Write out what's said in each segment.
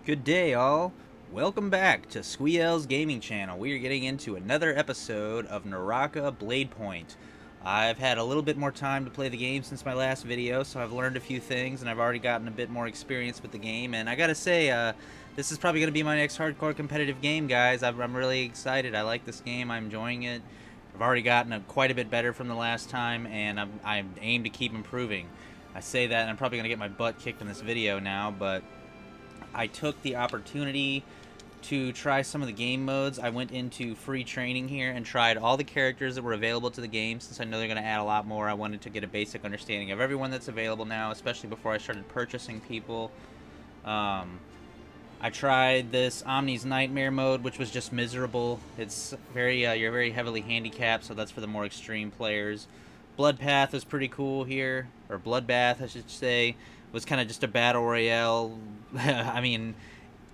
Good day, all. Welcome back to Squee-El's gaming channel. We are getting into another episode of Naraka Blade Point. I've had a little bit more time to play the game since my last video, so I've learned a few things, and I've already gotten a bit more experience with the game. And I gotta say, this is probably gonna be my next hardcore competitive game, guys. I'm really excited. I like this game. I'm enjoying it. I've already gotten quite a bit better from the last time, and I aim to keep improving. I say that, and I'm probably gonna get my butt kicked in this video now, but I took the opportunity to try some of the game modes. I went into free training here and tried all the characters that were available to the game. Since I know they're going to add a lot more, I wanted to get a basic understanding of everyone that's available now, especially before I started purchasing people. Um, I tried this Omni's Nightmare mode, which was just miserable. It's you're very heavily handicapped, so that's for the more extreme players. Bloodpath was pretty cool here, or Bloodbath, I should say. Was kind of just a battle royale. I mean,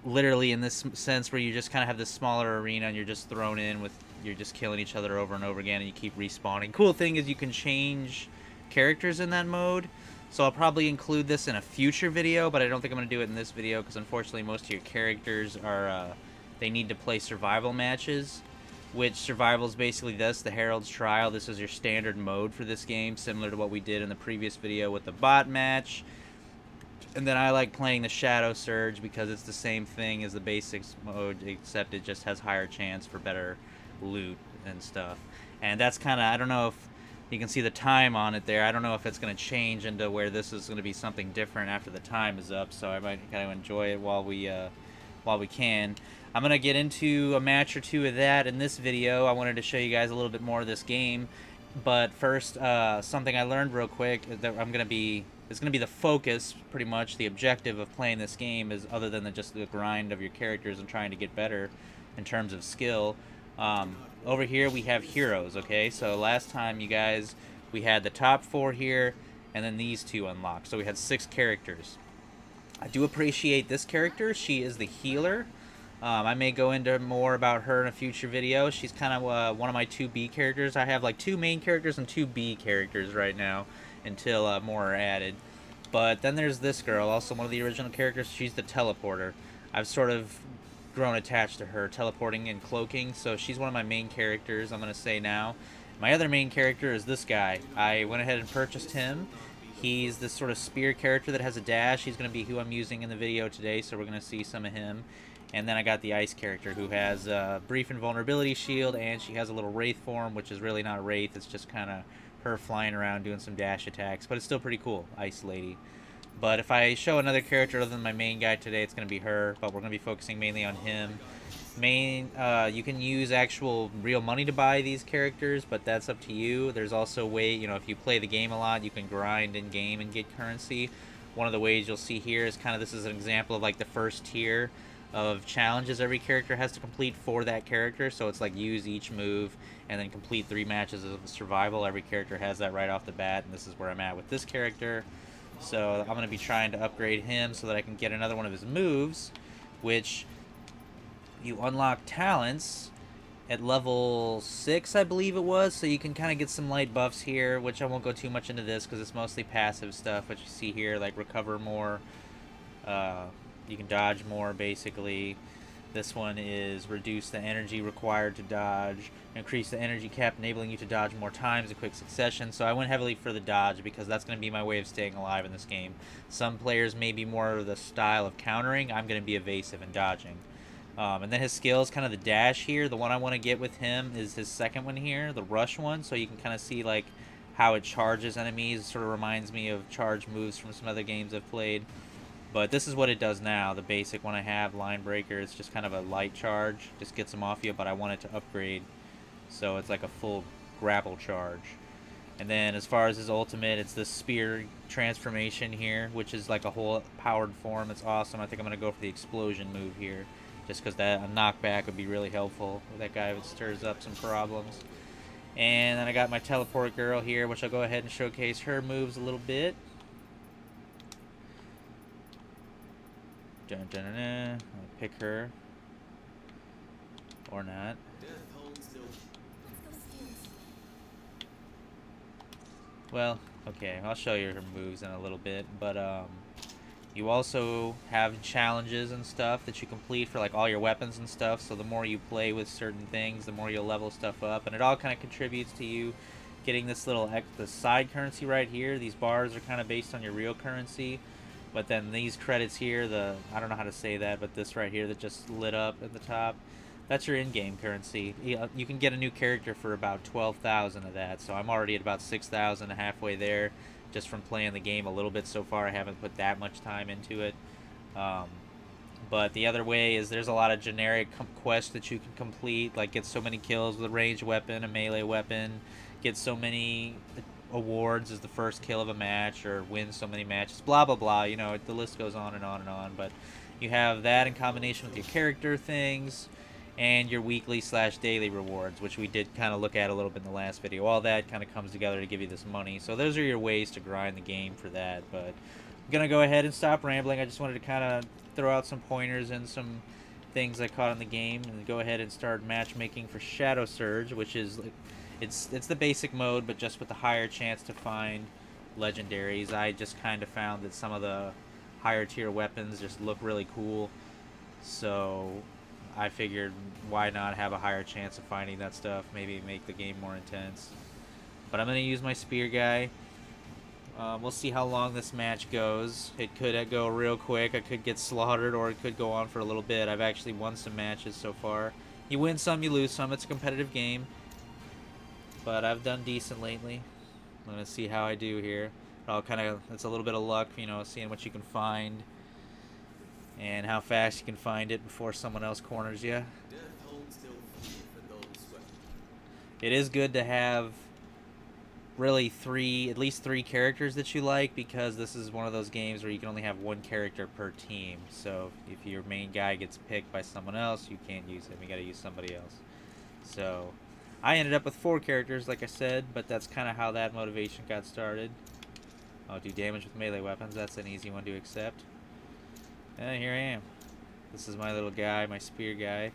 literally in this sense where you just kind of have this smaller arena and you're just thrown in with you're just killing each other over and over again and you keep respawning. Cool thing is you can change characters in that mode, so I'll probably include this in a future video, but I don't think I'm going to do it in this video because unfortunately most of your characters are they need to play survival matches, which survival is basically the Heralds Trial. This is your standard mode for this game, similar to what we did in the previous video with the bot match. And then I like playing the Shadow Surge because it's the same thing as the basics mode, except it just has higher chance for better loot and stuff. And that's kind of, I don't know if you can see the time on it there. I don't know if it's going to change into where this is going to be something different after the time is up, so I might kind of enjoy it while we can. I'm going to get into a match or two of that in this video. I wanted to show you guys a little bit more of this game. But first, something I learned real quick that it's gonna be the focus, pretty much the objective of playing this game is other than just the grind of your characters and trying to get better in terms of skill. Over here we have heroes. Okay, so last time you guys we had the top four here, and then these two unlocked. So we had 6 characters. I do appreciate this character. She is the healer. I may go into more about her in a future video. She's kind of one of my 2B characters. I have like 2 main characters and 2 B characters right now until more are added. But then there's this girl, also one of the original characters. She's the teleporter. I've sort of grown attached to her, teleporting and cloaking, so she's one of my main characters, I'm going to say now. My other main character is this guy. I went ahead and purchased him. He's this sort of spear character that has a dash. He's going to be who I'm using in the video today, so we're going to see some of him. And then I got the ice character who has a brief invulnerability shield, and she has a little wraith form, which is really not a wraith. It's just kind of her flying around doing some dash attacks, but it's still pretty cool, Ice Lady. But if I show another character other than my main guy today, it's going to be her, but we're going to be focusing mainly on him. You can use actual real money to buy these characters, but that's up to you. There's also a way, if you play the game a lot, you can grind in game and get currency. One of the ways you'll see here is this is an example of like the first tier of challenges every character has to complete for that character. So it's like use each move and then complete 3 matches of survival. Every character has that right off the bat, and this is where I'm at with this character. So I'm going to be trying to upgrade him so that I can get another one of his moves, which you unlock talents at level 6, I believe it was, so you can kind of get some light buffs here, which I won't go too much into this because it's mostly passive stuff, which you see here, like recover more, you can dodge more, basically. This one is reduce the energy required to dodge, increase the energy cap, enabling you to dodge more times in quick succession. So I went heavily for the dodge because that's going to be my way of staying alive in this game. Some players may be more of the style of countering. I'm going to be evasive and dodging. And then his skills, kind of the dash here. The one I want to get with him is his second one here, the rush one. So you can kind of see like how it charges enemies. It sort of reminds me of charge moves from some other games I've played. But this is what it does now. The basic one I have, Line Breaker, it's just kind of a light charge. Just gets them off you, but I want it to upgrade. So it's like a full grapple charge. And then as far as his ultimate, it's this spear transformation here, which is like a whole powered form. It's awesome. I think I'm going to go for the explosion move here, just because a knockback would be really helpful. That guy would stirs up some problems. And then I got my teleport girl here, which I'll go ahead and showcase her moves a little bit. Dun, dun, dun, dun. I'll pick her. Or not. Well, okay, I'll show you her moves in a little bit, but You also have challenges and stuff that you complete for like all your weapons and stuff, so the more you play with certain things, the more you'll level stuff up, and it all kind of contributes to you getting this little the side currency right here. These bars are kind of based on your real currency, but then these credits here, I don't know how to say that, but this right here that just lit up at the top, that's your in-game currency. You can get a new character for about 12,000 of that, so I'm already at about 6,000, halfway there, just from playing the game a little bit so far. I haven't put that much time into it. Um, but the other way is there's a lot of generic quests that you can complete, like get so many kills with a ranged weapon, a melee weapon, get so many awards as the first kill of a match, or win so many matches, blah blah blah. You know, the list goes on and on and on. But you have that in combination with your character things and your weekly slash daily rewards, which we did kind of look at a little bit in the last video. All that kind of comes together to give you this money. So those are your ways to grind the game for that. But I'm gonna go ahead and stop rambling. I just wanted to kind of throw out some pointers and some things I caught in the game, and go ahead and start matchmaking for Shadow Surge, which is it's the basic mode, but just with the higher chance to find legendaries. I just kind of found that some of the higher tier weapons just look really cool, so I figured why not have a higher chance of finding that stuff, maybe make the game more intense. But I'm going to use my spear guy. We'll see how long this match goes. It could go real quick, I could get slaughtered, or it could go on for a little bit. I've actually won some matches so far. You win some, you lose some. It's a competitive game, but I've done decent lately. I'm going to see how I do here. It's a little bit of luck, you know, seeing what you can find and how fast you can find it before someone else corners you. It is good to have really at least three characters that you like, because this is one of those games where you can only have one character per team. So if your main guy gets picked by someone else, you can't use him. You got to use somebody else. So I ended up with 4 characters, like I said, but that's kind of how that motivation got started. I'll do damage with melee weapons. That's an easy one to accept. And here I am. This is my little guy, my spear guy.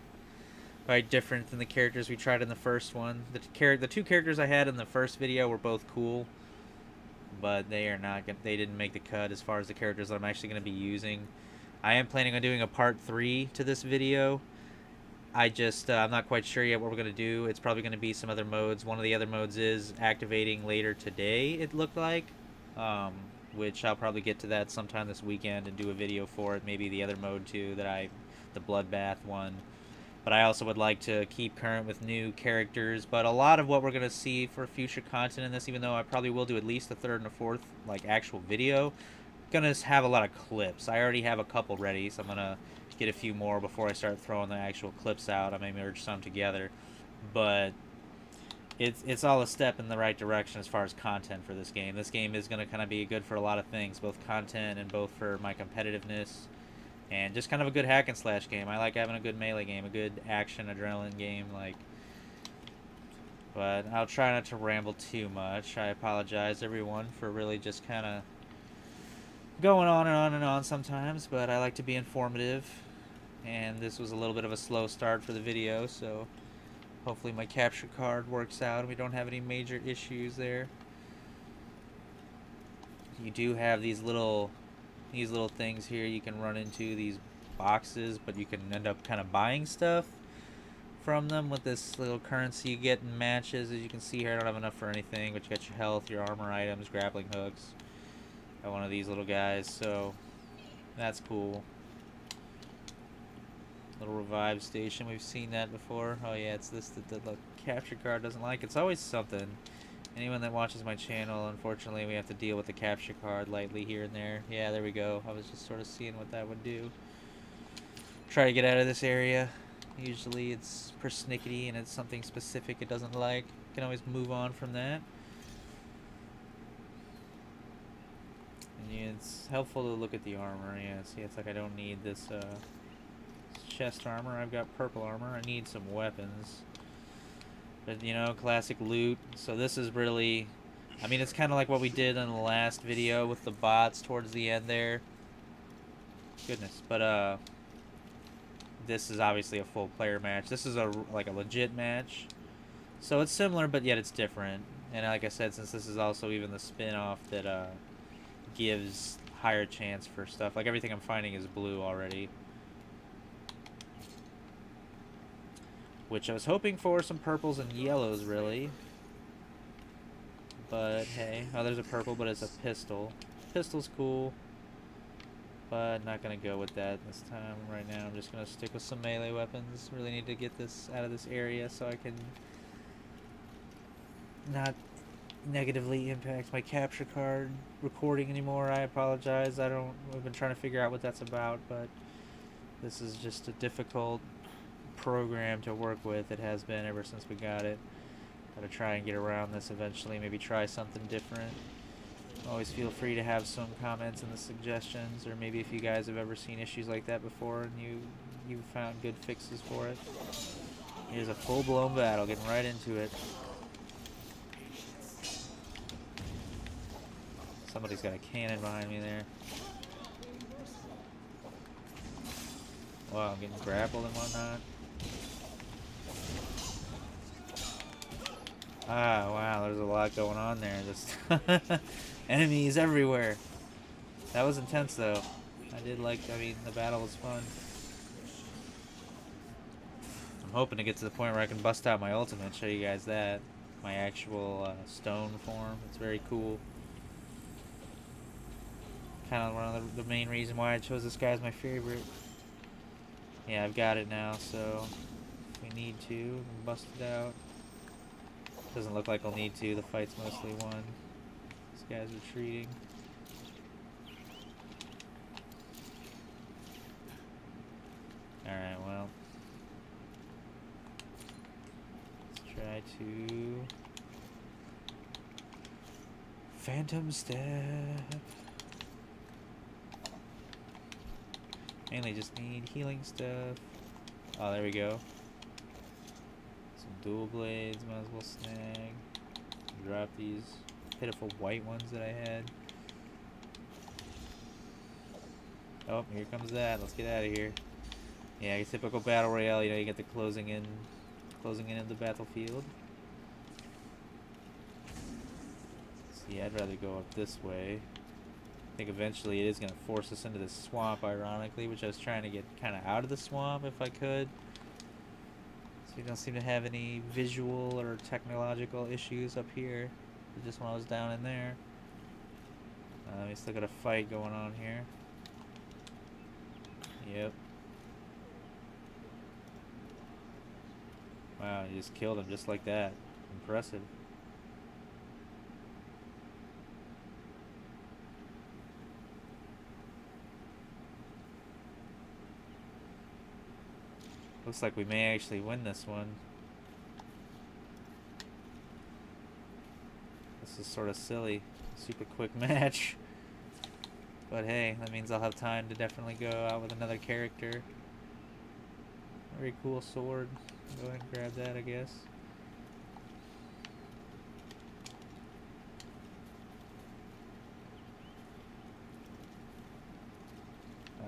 Quite different than the characters we tried in the first one. The 2 characters I had in the first video were both cool, but they didn't make the cut as far as the characters that I'm actually going to be using. I am planning on doing a part 3 to this video. I'm not quite sure yet what we're going to do. It's probably going to be some other modes. One of the other modes is activating later today, it looked like. Which I'll probably get to that sometime this weekend and do a video for it. Maybe the other mode too, the Bloodbath one. But I also would like to keep current with new characters. But a lot of what we're going to see for future content in this, even though I probably will do at least a 3rd and a 4th like actual video, going to have a lot of clips. I already have a couple ready, so I'm going to get a few more before I start throwing the actual clips out. I may merge some together. But it's all a step in the right direction as far as content for this game. This game is going to kind of be good for a lot of things, both content and both for my competitiveness, and just kind of a good hack and slash game. I like having a good melee game, a good action adrenaline game, but I'll try not to ramble too much. I apologize everyone for really just kind of going on and on and on sometimes, but I like to be informative, and this was a little bit of a slow start for the video, so hopefully my capture card works out and we don't have any major issues there. You do have these little things here you can run into, these boxes, but you can end up kind of buying stuff from them with this little currency you get in matches. As you can see here, I don't have enough for anything, but you got your health, your armor items, grappling hooks. Got one of these little guys, so that's cool. Little revive station, we've seen that before. Oh yeah, it's this that the capture card doesn't like. It's always something. Anyone that watches my channel, unfortunately, we have to deal with the capture card lightly here and there. Yeah, there we go. I was just sort of seeing what that would do. Try to get out of this area. Usually it's persnickety and it's something specific it doesn't like. You can always move on from that. And yeah, it's helpful to look at the armor. Yeah, see, it's like I don't need this chest armor. I've got purple armor. I need some weapons. But, you know, classic loot. So this is really, I mean, it's kind of like what we did in the last video with the bots towards the end there. Goodness. But, this is obviously a full player match. This is like a legit match. So it's similar, but yet it's different. And like I said, since this is also even the spin-off that gives higher chance for stuff. Like everything I'm finding is blue already. Which I was hoping for some purples and yellows, really. But hey, oh, there's a purple, but it's a pistol. Pistol's cool, but not gonna go with that this time. Right now, I'm just gonna stick with some melee weapons. Really need to get this out of this area so I can not negatively impact my capture card recording anymore. I apologize. I've been trying to figure out what that's about, but this is just a difficult program to work with. It has been ever since we got it. Gotta try and get around this eventually, maybe try something different. Always feel free to have some comments in the suggestions, or maybe if you guys have ever seen issues like that before and you found good fixes for it. Here's a full-blown battle, getting right into it. Somebody's got a cannon behind me there. Wow, I'm getting grappled and whatnot. Ah, wow, there's a lot going on there. Just enemies everywhere. That was intense, though. I mean, the battle was fun. I'm hoping to get to the point where I can bust out my ultimate, show you guys that. My actual stone form. It's very cool. Kind of one of the main reason why I chose this guy as my favorite. Yeah, I've got it now, so if we need to, we can bust it out. Doesn't look like I'll need to. The fight's mostly won. This guy's retreating. Alright, well. Let's try to... Phantom Step. Mainly just need healing stuff. Oh, there we go. Dual blades, might as well snag. Drop these pitiful white ones that I had. Oh, here comes that. Let's get out of here. Yeah, your typical battle royale. You know, you get the closing in of the battlefield. See, I'd rather go up this way. I think eventually it is going to force us into this swamp, ironically, which I was trying to get kind of out of the swamp if I could. So we don't seem to have any visual or technological issues up here. Just when I was down in there. We still got a fight going on here. Yep. Wow, you just killed him just like that. Impressive. Looks like we may actually win this one. This is sort of silly. Super quick match. But hey, that means I'll have time to definitely go out with another character. Very cool sword. Go ahead and grab that, I guess.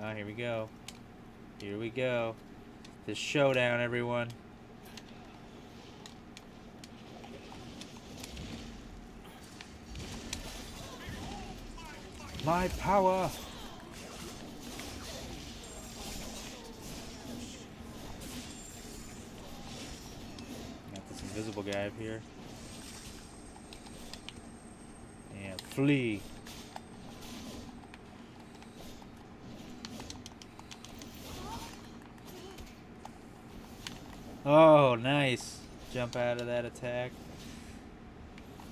Ah, here we go. Here we go. This showdown, everyone. My power. Got this invisible guy up here. Yeah, flee. Oh, nice. Jump out of that attack.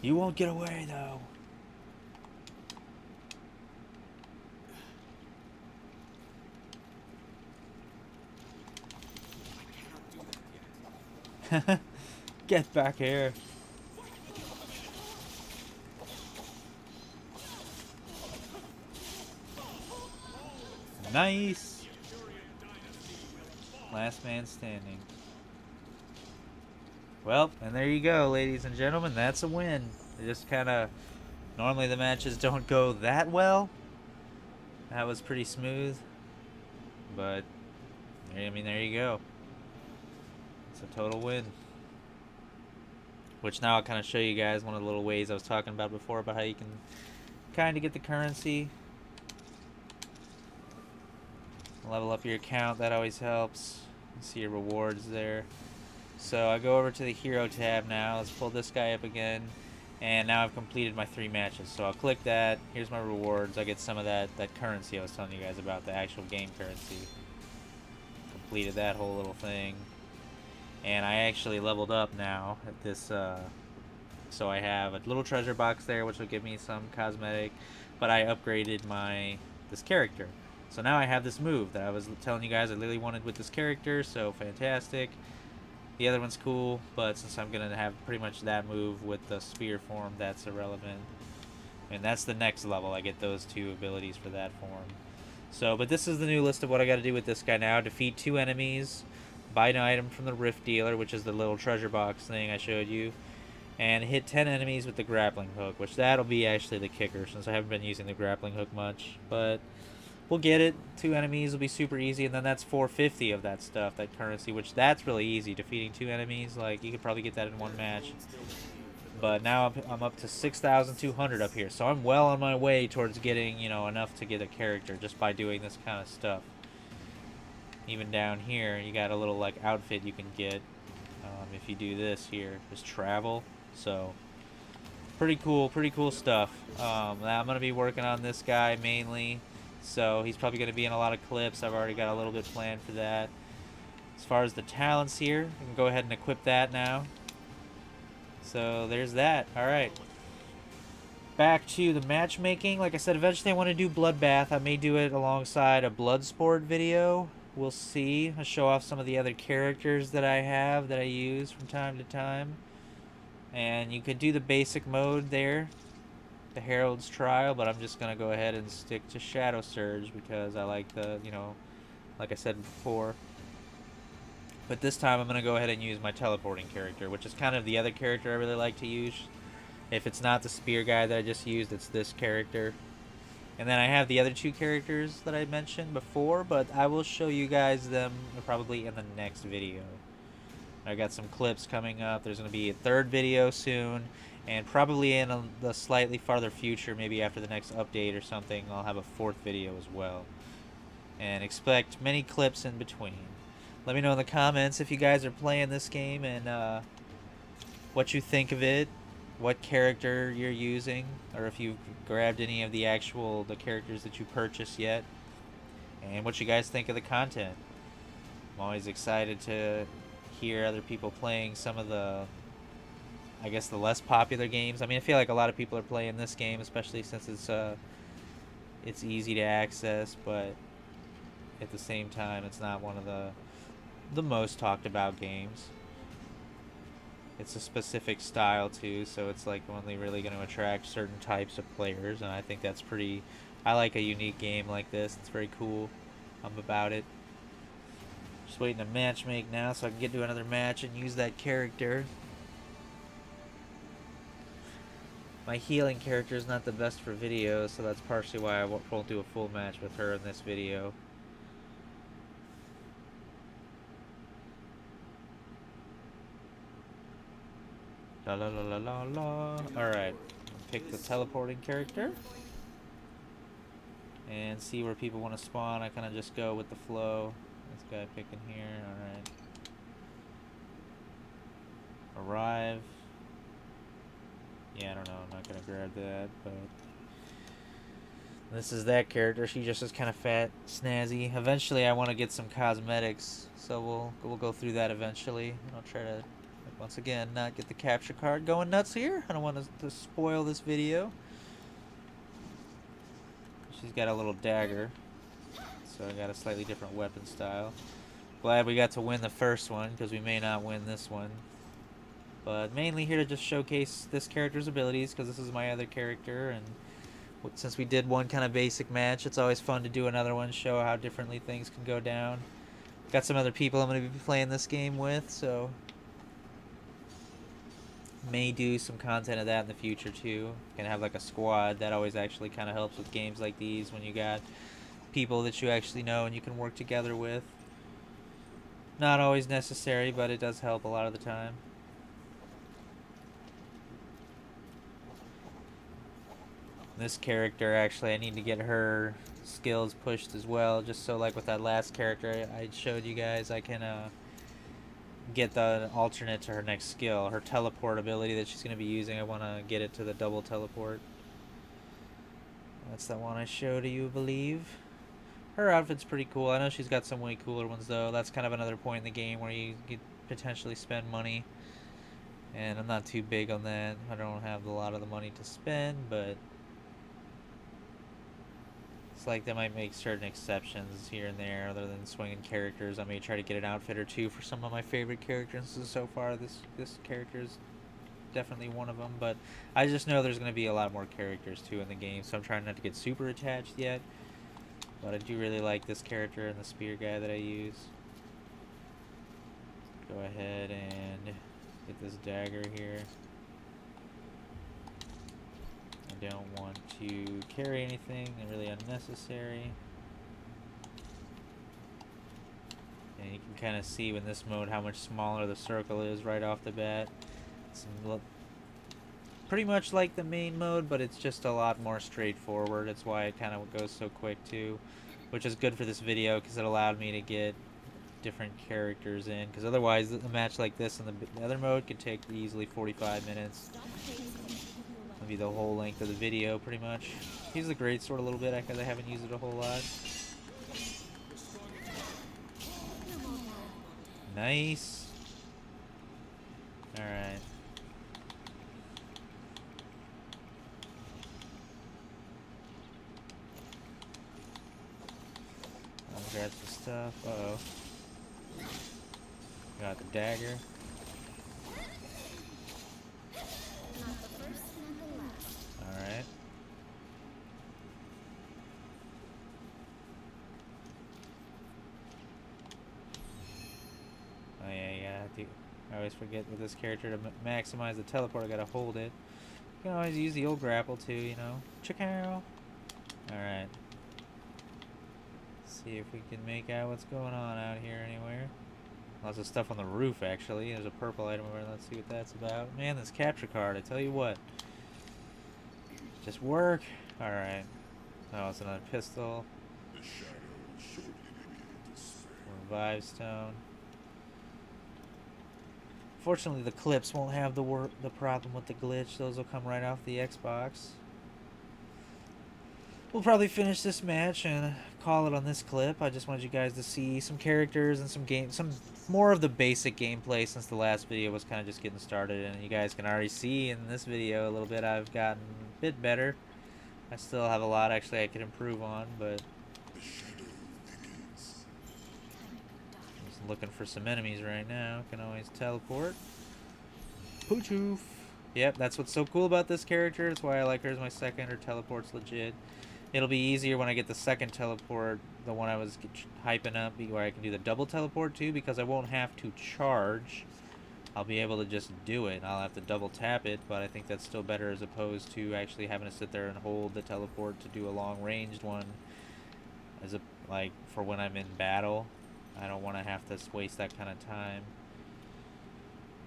You won't get away, though. Get back here. Nice. Last man standing. Well, and there you go, ladies and gentlemen. That's a win. It just kind of... Normally the matches don't go that well. That was pretty smooth. But, I mean, there you go. It's a total win. Which now I'll kind of show you guys one of the little ways I was talking about before about how you can kind of get the currency. Level up your account, that always helps. You see your rewards there. So I go over to the hero tab now. Let's pull this guy up again. And now I've completed my 3 matches. So I'll click that. Here's my rewards. I get some of that currency I was telling you guys about, the actual game currency. Completed that whole little thing. And I actually leveled up now at this, so I have a little treasure box there, which will give me some cosmetic, but I upgraded this character. So now I have this move that I was telling you guys I really wanted with this character, so fantastic. The other one's cool, but since I'm going to have pretty much that move with the spear form, that's irrelevant. And that's the next level. I get those 2 abilities for that form. So, but this is the new list of what I got to do with this guy now. Defeat 2 enemies, buy an item from the Rift Dealer, which is the little treasure box thing I showed you, and hit 10 enemies with the grappling hook, which that'll be actually the kicker since I haven't been using the grappling hook much, but we'll get it. 2 enemies will be super easy, and then that's 450 of that stuff, that currency, which that's really easy. Defeating 2 enemies, like, you could probably get that in 1 match. But now I'm up to 6,200 up here, so I'm well on my way towards getting, you know, enough to get a character just by doing this kind of stuff. Even down here, you got a little, like, outfit you can get if you do this here. Just travel. So, pretty cool stuff. I'm going to be working on this guy mainly. So, he's probably going to be in a lot of clips. I've already got a little bit planned for that. As far as the talents here, I can go ahead and equip that now. So, there's that. Alright. Back to the matchmaking. Like I said, eventually I want to do Bloodbath. I may do it alongside a Bloodsport video. We'll see. I'll show off some of the other characters that I have that I use from time to time. And you could do the basic mode there, the Heralds Trial, but I'm just going to go ahead and stick to Shadow Surge because I like the, you know, like I said before. But this time I'm going to go ahead and use my teleporting character, which is kind of the other character I really like to use. If it's not the spear guy that I just used, it's this character. And then I have the other 2 characters that I mentioned before, but I will show you guys them probably in the next video. I got some clips coming up. There's going to be a 3rd video soon, and probably in the slightly farther future, maybe after the next update or something, I'll have a 4th video as well. And expect many clips in between. Let me know in the comments if you guys are playing this game and what you think of it, what character you're using, or if you've grabbed any of the characters that you purchased yet, and what you guys think of the content. I'm always excited to hear other people playing some of the, I guess, the less popular games. I mean, I feel like a lot of people are playing this game, especially since it's easy to access, but at the same time, it's not one of the most talked about games. It's a specific style too, so it's like only really going to attract certain types of players, and I think that's pretty. I like a unique game like this. It's very cool. I'm about it. Just waiting to matchmake now so I can get to another match and use that character. My healing character is not the best for videos, so that's partially why I won't do a full match with her in this video. La la la la la la. Alright. Pick the teleporting character. And see where people want to spawn. I kind of just go with the flow. This guy picking here. Alright. Arrive. Yeah, I don't know. I'm not going to grab that, but this is that character. She just is kind of fat, snazzy. Eventually, I want to get some cosmetics, so we'll go through that eventually. I'll try to, once again, not get the capture card going nuts here. I don't want to spoil this video. She's got a little dagger, so I got a slightly different weapon style. Glad we got to win the first one, because we may not win this one. But mainly here to just showcase this character's abilities, because this is my other character, and since we did one kind of basic match, it's always fun to do another one, show how differently things can go down. Got some other people I'm going to be playing this game with, so may do some content of that in the future too. Gonna have like a squad. That always actually kind of helps with games like these, when you got people that you actually know and you can work together with. Not always necessary, but it does help a lot of the time. This character, actually, I need to get her skills pushed as well, just so like with that last character I showed you guys, I can get the alternate to her next skill. Her teleport ability that she's going to be using, I want to get it to the double teleport. That's the one I showed you, I believe. Her outfit's pretty cool. I know she's got some way cooler ones, though. That's kind of another point in the game where you could potentially spend money. And I'm not too big on that. I don't have a lot of the money to spend, but it's like they might make certain exceptions here and there. Other than swinging characters, I may try to get an outfit or two for some of my favorite characters. So far, this character is definitely one of them. But I just know there's going to be a lot more characters, too, in the game. So I'm trying not to get super attached yet. But I do really like this character and the spear guy that I use. Go ahead and get this dagger here. I don't want to carry anything really unnecessary. And you can kind of see in this mode how much smaller the circle is right off the bat. It's pretty much like the main mode, but it's just a lot more straightforward. That's why it kind of goes so quick too, which is good for this video because it allowed me to get different characters in, because otherwise a match like this in the other mode could take easily 45 minutes. Maybe the whole length of the video, pretty much. Use the greatsword a little bit because I haven't used it a whole lot. Nice. Alright. I'll grab some stuff. Uh-oh. Got the dagger. Alright. Oh yeah, I always forget with this character to maximize the teleport, I gotta hold it. You can always use the old grapple too, you know. Chick-ow! Alright. See if we can make out what's going on out here anywhere. Lots of stuff on the roof, actually. There's a purple item over there. Let's see what that's about. Man, this capture card, I tell you what. Just work. Alright. Oh, it's another pistol. Revive stone. Fortunately, the clips won't have the problem with the glitch. Those will come right off the Xbox. We'll probably finish this match and call it on this clip. I just wanted you guys to see some characters and some more of the basic gameplay, since the last video was kind of just getting started. And you guys can already see in this video a little bit I've gotten a bit better. I still have a lot actually I could improve on, but just looking for some enemies right now. Can always teleport. Poochoof. Yep, that's what's so cool about this character. That's why I like her as my second. Her teleport's legit. It'll be easier when I get the second teleport, the one I was hyping up, where I can do the double teleport too, because I won't have to charge. I'll be able to just do it. I'll have to double tap it, but I think that's still better as opposed to actually having to sit there and hold the teleport to do a long ranged one, like for when I'm in battle. I don't want to have to waste that kind of time.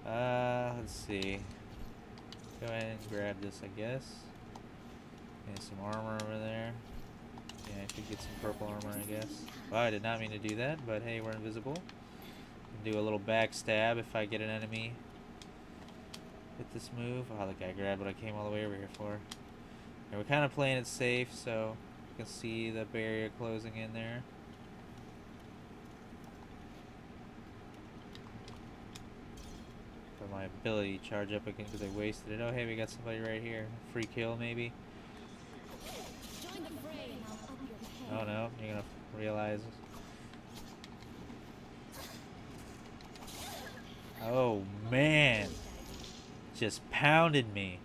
Let's see. Go ahead and grab this, I guess. And some armor over there. Yeah, I should get some purple armor, I guess. Well, I did not mean to do that, but hey, we're invisible. Do a little backstab if I get an enemy with this move. Oh, the guy grabbed what I came all the way over here for. And we're kind of playing it safe, so you can see the barrier closing in there. But my ability charge up again because I wasted it. Oh, hey, we got somebody right here. Free kill, maybe. Oh no, you're gonna realize. Oh man, just pounded me.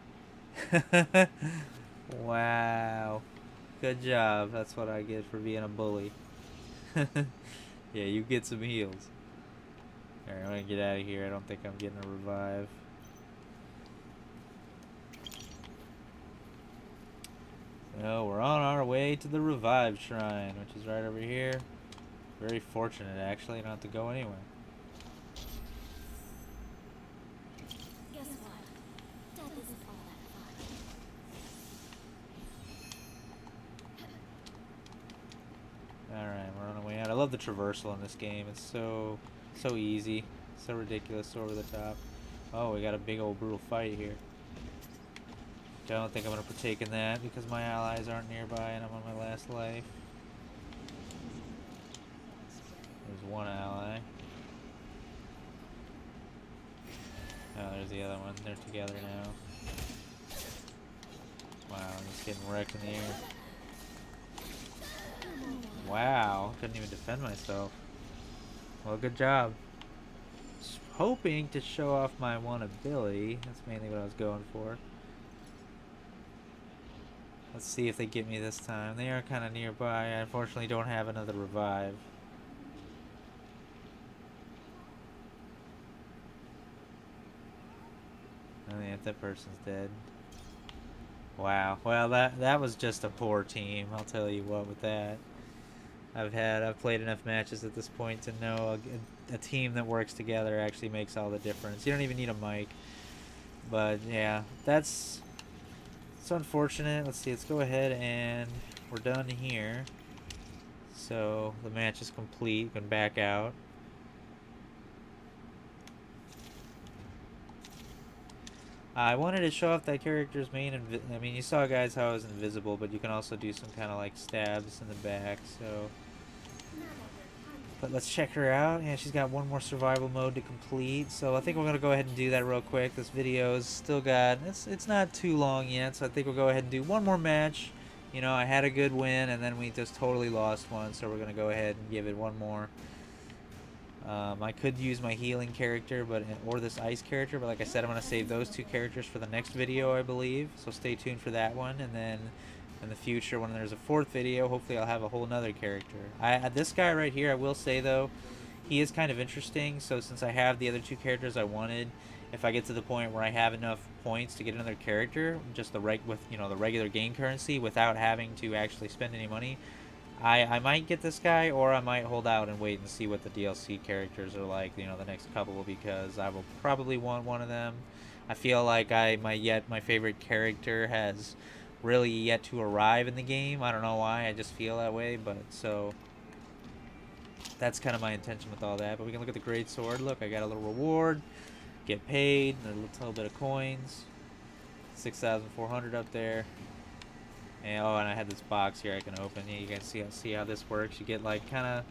Wow, good job. That's what I get for being a bully. Yeah, you get some heals. Alright, I'm gonna get out of here. I don't think I'm getting a revive. So we're on our way to the revive shrine, which is right over here. Very fortunate, actually, not to go anywhere. Guess what? Death isn't all that the traversal in this game. It's so easy, so ridiculous, so over the top. Oh, we got a big old brutal fight here. Don't think I'm gonna partake in that because my allies aren't nearby and I'm on my last life. There's one ally. Oh, there's the other one. They're together now. Wow, I'm just getting wrecked in the air. Wow, couldn't even defend myself. Well, good job. Just hoping to show off my one ability. That's mainly what I was going for. Let's see if they get me this time. They are kind of nearby. I unfortunately don't have another revive. Oh yeah, that person's dead. Wow. Well, that was just a poor team. I'll tell you what with that. I've played enough matches at this point to know a team that works together actually makes all the difference. You don't even need a mic. But yeah, it's unfortunate. Let's see. Let's go ahead and we're done here. So the match is complete. You can back out. I wanted to show off that character's main. I mean, you saw, guys, how I was invisible, but you can also do some kind of like stabs in the back. So, but let's check her out. Yeah, she's got one more survival mode to complete. So I think we're gonna go ahead and do that real quick. This video's still got it's not too long yet, so I think we'll go ahead and do one more match. You know, I had a good win, and then we just totally lost one. So we're gonna go ahead and give it one more. I could use my healing character, or this ice character, but like I said, I'm going to save those two characters for the next video, I believe. So stay tuned for that one, and then in the future, when there's a fourth video, hopefully I'll have a whole nother character. This guy right here, I will say though, he is kind of interesting. So since I have the other two characters I wanted, if I get to the point where I have enough points to get another character, just the regular game currency without having to actually spend any money, I might get this guy, or I might hold out and wait and see what the DLC characters are like, the next couple, because I will probably want one of them. I feel like my favorite character has really yet to arrive in the game. I don't know why, I just feel that way, but so that's kind of my intention with all that. But we can look at the great sword. Look, I got a little reward, get paid, and a little bit of coins, 6,400 up there. And I had this box here I can open. Yeah, you guys see how this works. You get like kind of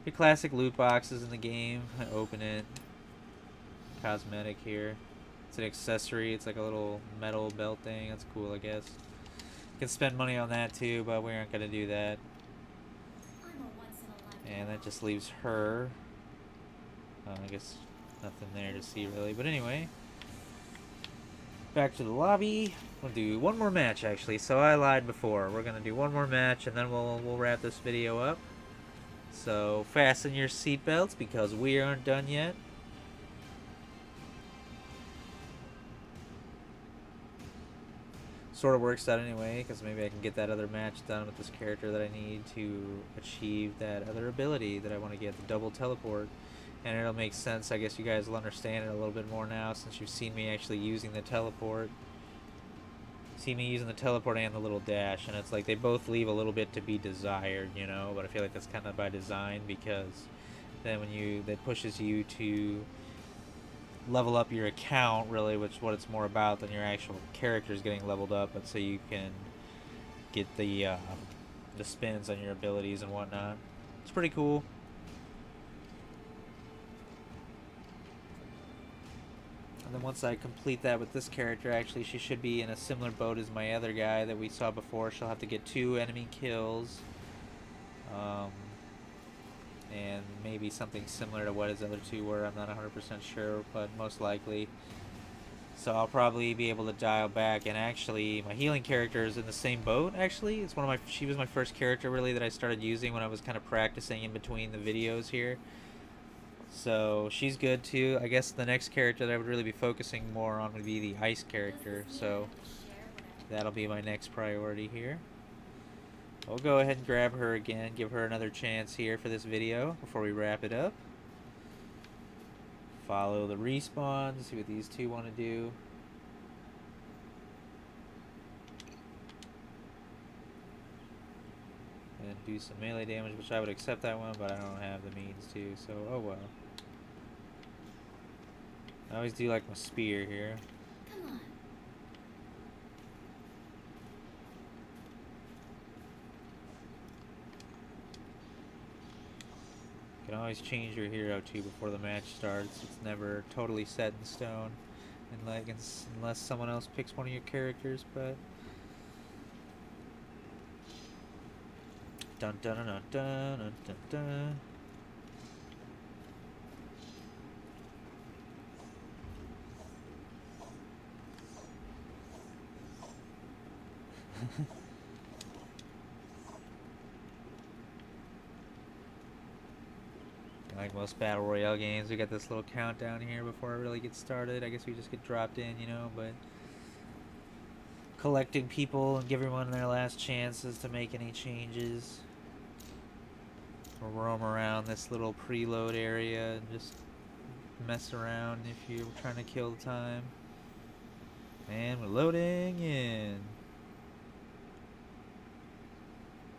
your classic loot boxes in the game. I open it. Cosmetic here. It's an accessory. It's like a little metal belt thing. That's cool, I guess. You can spend money on that too, but we aren't gonna do that. And that just leaves her. I guess nothing there to see really. But anyway, back to the lobby. We'll do one more match, actually. So I lied before. We're gonna do one more match, and then we'll wrap this video up. So fasten your seatbelts because we aren't done yet. Sort of works out anyway, because maybe I can get that other match done with this character that I need to achieve that other ability that I want to get, the double teleport. And it'll make sense. I guess you guys will understand it a little bit more now since you've seen me actually using the teleport. See me using the teleport and the little dash, and it's like they both leave a little bit to be desired, but I feel like that's kind of by design, because then that pushes you to level up your account, really, which is what it's more about than your actual characters getting leveled up, but so you can get the spins on your abilities and whatnot. It's pretty cool. And then once I complete that with this character, actually, she should be in a similar boat as my other guy that we saw before. She'll have to get 2 enemy kills. And maybe something similar to what his other 2 were. I'm not 100% sure, but most likely. So I'll probably be able to dial back. And actually, my healing character is in the same boat, actually. She was my first character, really, that I started using when I was kind of practicing in between the videos here. So she's good too. I guess the next character that I would really be focusing more on would be the ice character. So that'll be my next priority here. We'll go ahead and grab her again, give her another chance here for this video before we wrap it up. Follow the respawn, see what these two want to do. And do some melee damage, which I would accept that one, but I don't have the means to, so oh well. I always do like my spear here. Come on. You can always change your hero too before the match starts. It's never totally set in stone, and like unless someone else picks one of your characters. But dun dun dun dun dun dun dun. Like most battle royale games, we got this little countdown here before it really gets started. I guess we just get dropped in, you know, but collecting people and give everyone their last chances to make any changes. Or roam around this little preload area and just mess around if you're trying to kill the time. And we're loading in.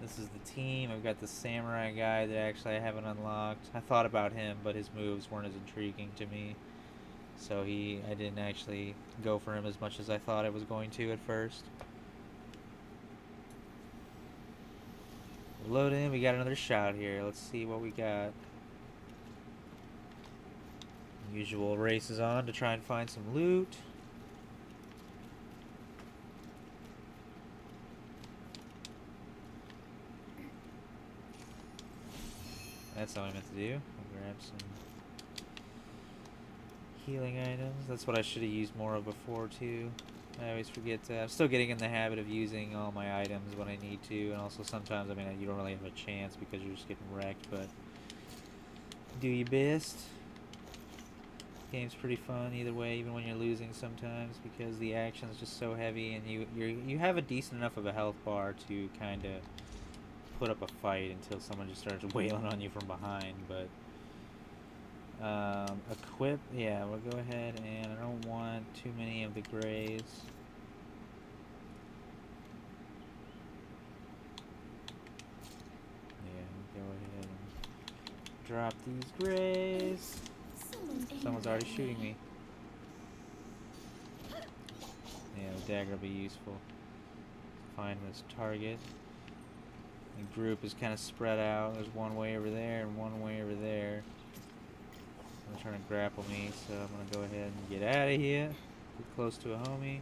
This is the team. I've got the samurai guy that actually I haven't unlocked. I thought about him, but his moves weren't as intriguing to me. So I didn't actually go for him as much as I thought I was going to at first. Load in. We got another shot here. Let's see what we got. Usual races on to try and find some loot. That's all I meant to do. I'll grab some healing items. That's what I should have used more of before too. I always forget to. I'm still getting in the habit of using all my items when I need to, and also sometimes, I mean, you don't really have a chance because you're just getting wrecked, but do your best. Game's pretty fun either way, even when you're losing sometimes, because the action's just so heavy, and you have a decent enough of a health bar to kind of put up a fight until someone just starts wailing on you from behind. But equip, yeah, we'll go ahead, and I don't want too many of the grays. Yeah, go ahead and drop these grays. Someone's already shooting me. Yeah, the dagger will be useful. Find this target. The group is kind of spread out. There's one way over there and one way over there. They're trying to grapple me, so I'm going to go ahead and get out of here. Get close to a homie.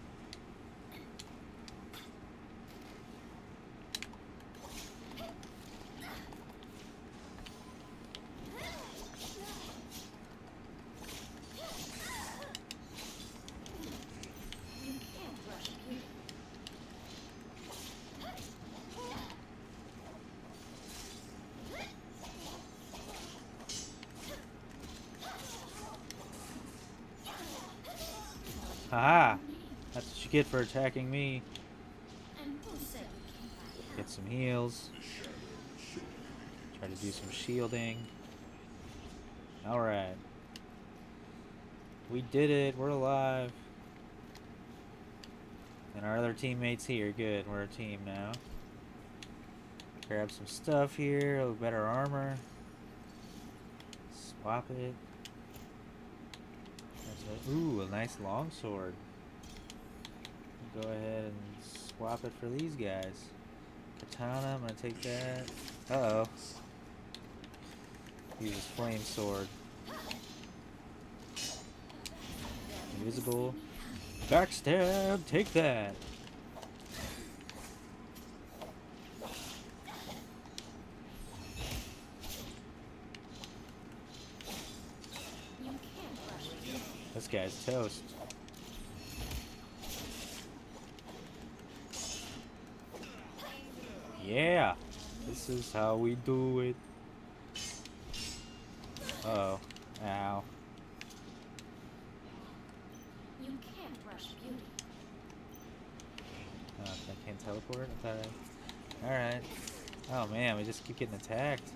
Haha! That's what you get for attacking me. Get some heals. Try to do some shielding. Alright. We did it. We're alive. And our other teammates here. Good. We're a team now. Grab some stuff here. A little better armor. Swap it. Ooh, a nice longsword. Go ahead and swap it for these guys. Katana, I'm gonna take that. Uh-oh. Use his flame sword. Invisible. Backstab, take that. This guy's toast. Yeah, this is how we do it. Uh-oh. Ow. You can't rush beauty. Oh, I can't teleport? I thought I... Alright. Oh man, we just keep getting attacked.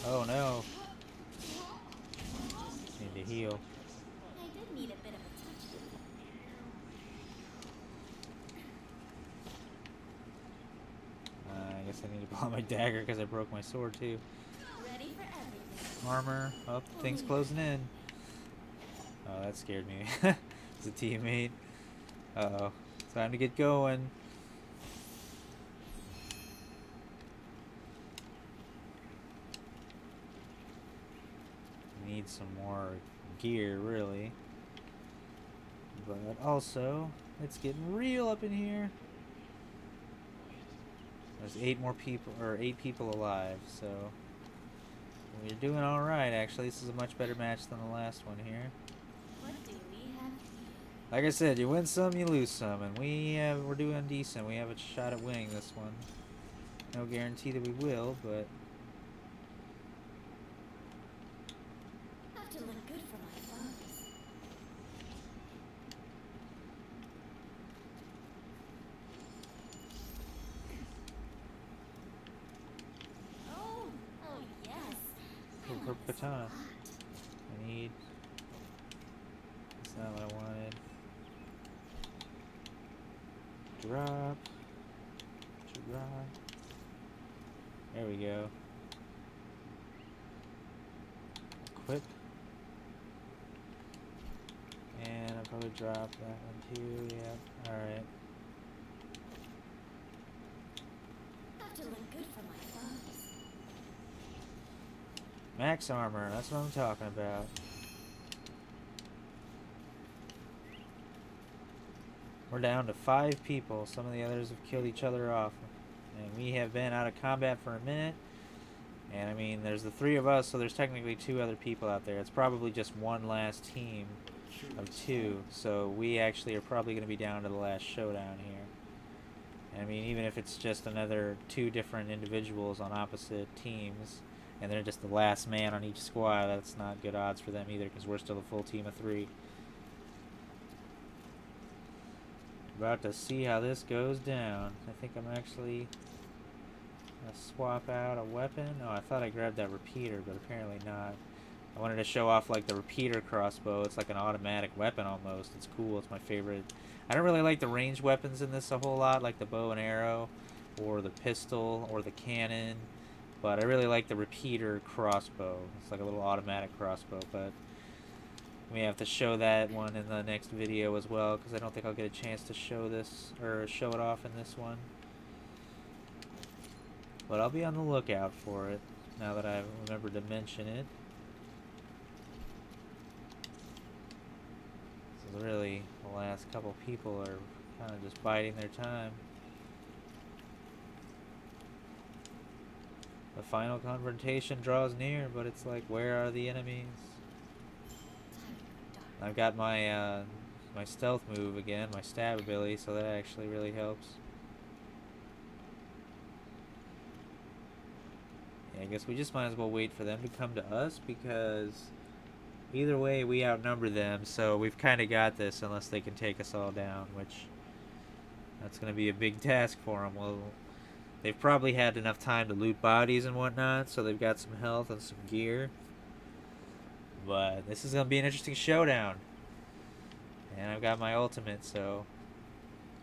Oh no. Need to heal. I did need a bit of guess I need to pull out my dagger because I broke my sword too. Ready for everything. Armor. Oh, things closing in. Oh, that scared me. It's a teammate. Uh-oh. Time to get going. Need some more gear, really. But also, it's getting real up in here. There's 8 people alive, so we're doing all right. Actually, this is a much better match than the last one here. What do we have here? Like I said, you win some, you lose some, and we're doing decent. We have a shot at winning this one. No guarantee that we will, but Have to look good for my foes. Oh yes. I for want this a katana. lot. I need. That's not what I wanted. Drop. Drop. There we go. Equip. And I'll probably drop that one too. Yep. Alright. Have to look good for my foes. Max armor. That's what I'm talking about. We're down to 5 people. Some of the others have killed each other off. And we have been out of combat for a minute. And I mean, there's the 3 of us, so there's technically 2 other people out there. It's probably just one last team of 2. So we actually are probably going to be down to the last showdown here. And I mean, even if it's just another 2 different individuals on opposite teams, and they're just the last man on each squad, that's not good odds for them either, because we're still a full team of 3. About to see how this goes down. I think I'm actually gonna swap out a weapon. Oh, I thought I grabbed that repeater, but apparently not. I wanted to show off like the repeater crossbow. It's like an automatic weapon almost. It's cool. It's my favorite. I don't really like the ranged weapons in this a whole lot, like the bow and arrow, or the pistol, or the cannon. But I really like the repeater crossbow. It's like a little automatic crossbow, but we have to show that one in the next video as well, because I don't think I'll get a chance to show this, or show it off in this one. But I'll be on the lookout for it, now that I remembered to mention it. This is really, the last couple people are kind of just biding their time. The final confrontation draws near, but it's like, where are the enemies? I've got my my stealth move again, my stab ability, so that actually really helps. Yeah, I guess we just might as well wait for them to come to us, because either way we outnumber them, so we've kind of got this unless they can take us all down, which that's going to be a big task for them. Well, they've probably had enough time to loot bodies and whatnot, so they've got some health and some gear. But this is going to be an interesting showdown. And I've got my ultimate, so...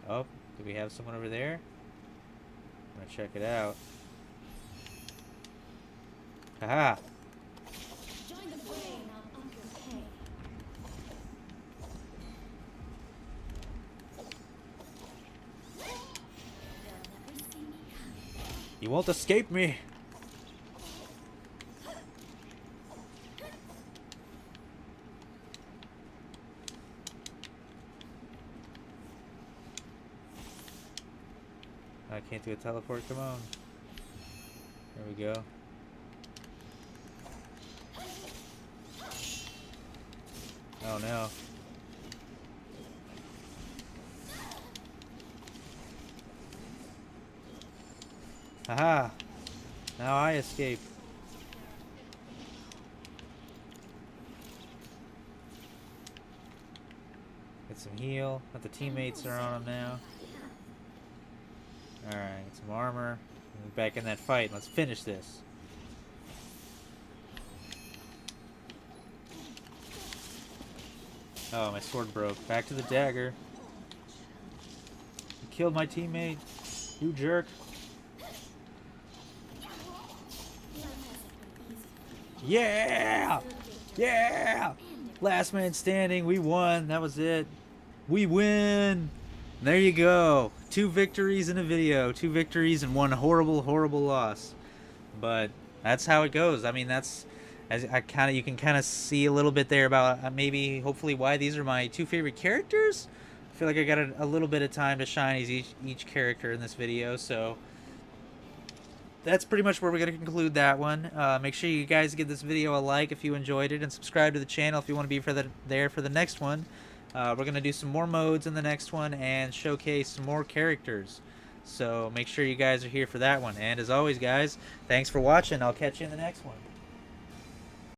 Oh, do we have someone over there? I'm going to check it out. Haha! Join the fray and I'll up your pay. They'll never see me coming. You won't escape me! I can't do a teleport, come on. There we go. Oh no. Haha! Now I escape. Get some heal. But the teammates are on him now. Alright, get some armor. Back in that fight. Let's finish this. Oh, my sword broke. Back to the dagger. You killed my teammate. You jerk. Yeah! Yeah! Last man standing. We won. That was it. We win. There you go. 2 victories in a video. 2 victories and 1 horrible, horrible loss. But that's how it goes. I mean, that's as you can kind of see a little bit there about maybe, hopefully, why these are my 2 favorite characters. I feel like I got a little bit of time to shine as each character in this video, so that's pretty much where we're going to conclude that one. Make sure you guys give this video a like if you enjoyed it, and subscribe to the channel if you want to be there for the next one. We're going to do some more modes in the next one and showcase some more characters. So make sure you guys are here for that one. And as always, guys, thanks for watching. I'll catch you in the next one.